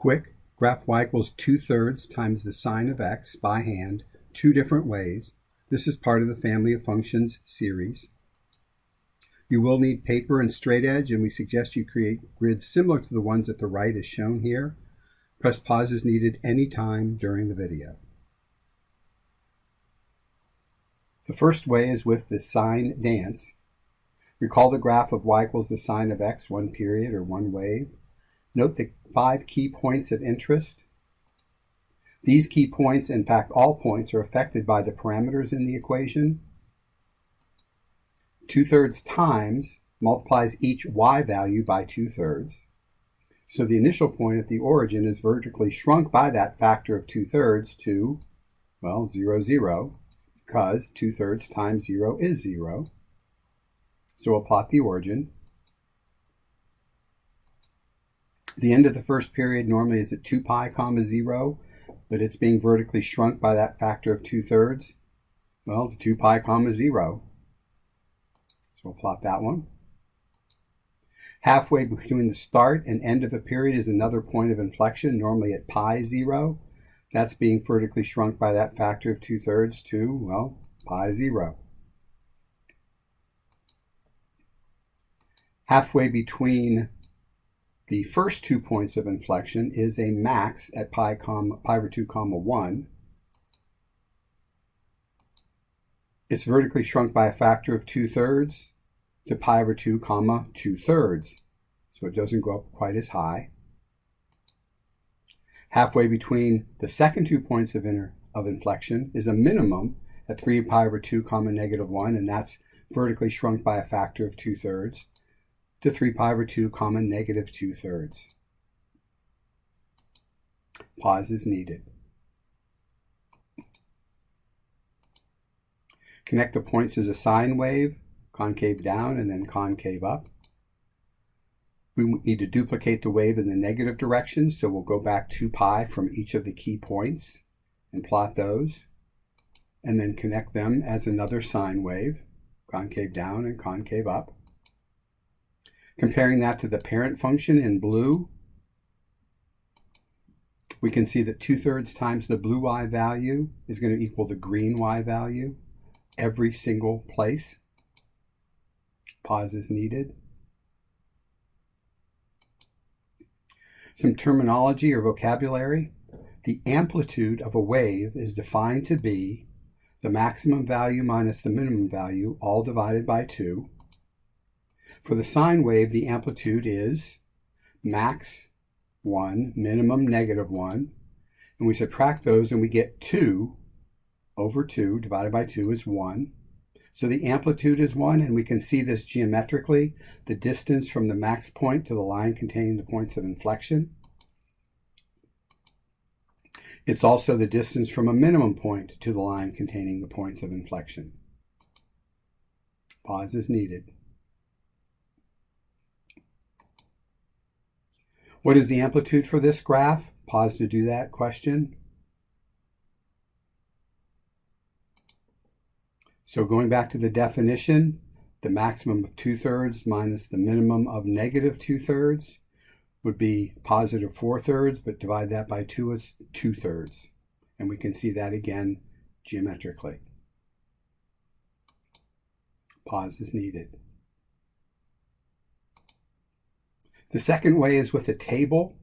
Quick, graph y equals 2/3 times the sine of x by hand, two different ways. This is part of the family of functions series. You will need paper and straight edge, and we suggest you create grids similar to the ones at the right as shown here. Press pause as needed anytime during the video. The first way is with the sine dance. Recall the graph of y equals the sine of x, one period or one wave. Note the 5 key points of interest. These key points, in fact all points, are affected by the parameters in the equation. 2/3 times multiplies each y value by 2/3. So the initial point at the origin is vertically shrunk by that factor of 2/3 to, well, 0, 0, because 2/3 times 0 is 0. So we'll plot the origin. The end of the first period normally is at 2 pi comma 0, but it's being vertically shrunk by that factor of 2/3. Well, 2 pi comma 0. So we'll plot that one. Halfway between the start and end of a period is another point of inflection, normally at pi 0. That's being vertically shrunk by that factor of 2/3 to, well, pi 0. Halfway between the first 2 points of inflection is a max at pi over 2 comma 1. It's vertically shrunk by a factor of 2/3 to pi over 2 comma 2/3. So it doesn't go up quite as high. Halfway between the second 2 points of inflection is a minimum at 3 pi over 2 comma -1, and that's vertically shrunk by a factor of 2/3 to 3 pi over 2 comma -2/3. Pause is needed. Connect the points as a sine wave, concave down and then concave up. We need to duplicate the wave in the negative direction, so we'll go back 2 pi from each of the key points and plot those, and then connect them as another sine wave, concave down and concave up. Comparing that to the parent function in blue, we can see that 2/3 times the blue y value is going to equal the green y value every single place. Pause is needed. Some terminology or vocabulary. The amplitude of a wave is defined to be the maximum value minus the minimum value, all divided by 2. For the sine wave, the amplitude is max 1, minimum -1, and we subtract those and we get 2 over 2 divided by 2 is 1. So the amplitude is 1, and we can see this geometrically, the distance from the max point to the line containing the points of inflection. It's also the distance from a minimum point to the line containing the points of inflection. Pause is needed. What is the amplitude for this graph? Pause to do that question. So going back to the definition, the maximum of 2/3 minus the minimum of -2/3 would be positive 4/3, but divide that by 2 is 2/3. And we can see that again geometrically. Pause is needed. The second way is with a table.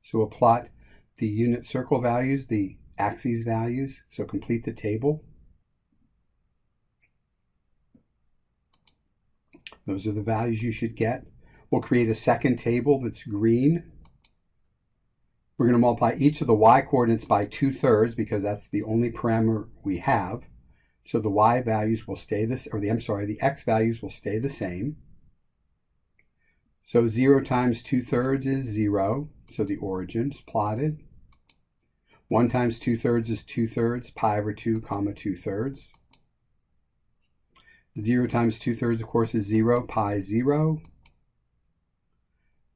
So we'll plot the unit circle values, the axes values. So complete the table. Those are the values you should get. We'll create a second table that's green. We're going to multiply each of the y coordinates by 2/3 because that's the only parameter we have. So the y values will stay the x values will stay the same. So 0 times 2/3 is 0, so the origin is plotted. 1 times 2/3 is 2/3, pi over 2 comma 2/3. 0 times 2/3, of course, is 0, pi 0.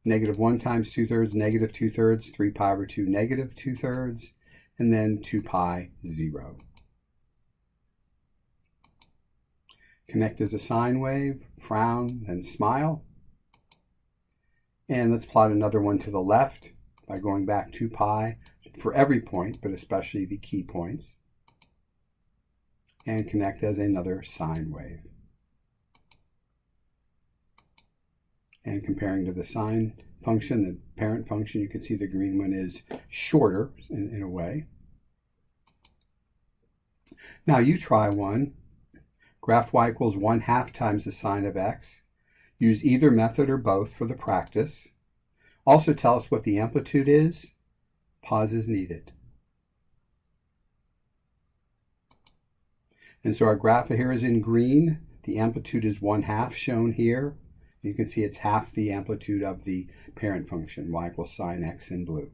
-1 times 2/3, -2/3, 3 pi over 2, -2/3, and then 2 pi 0. Connect as a sine wave, frown, then smile. And let's plot another one to the left. by going back 2 pi for every point, but especially the key points, and connect as another sine wave. And comparing to the sine function, the parent function, you can see the green one is shorter in a way. Now you try one. Graph y equals 1/2 times the sine of x. Use either method or both for the practice. Also tell us what the amplitude is. Pause is needed. And so our graph here is in green. The amplitude is 1/2 shown here. You can see it's half the amplitude of the parent function, y equals sine x, in blue.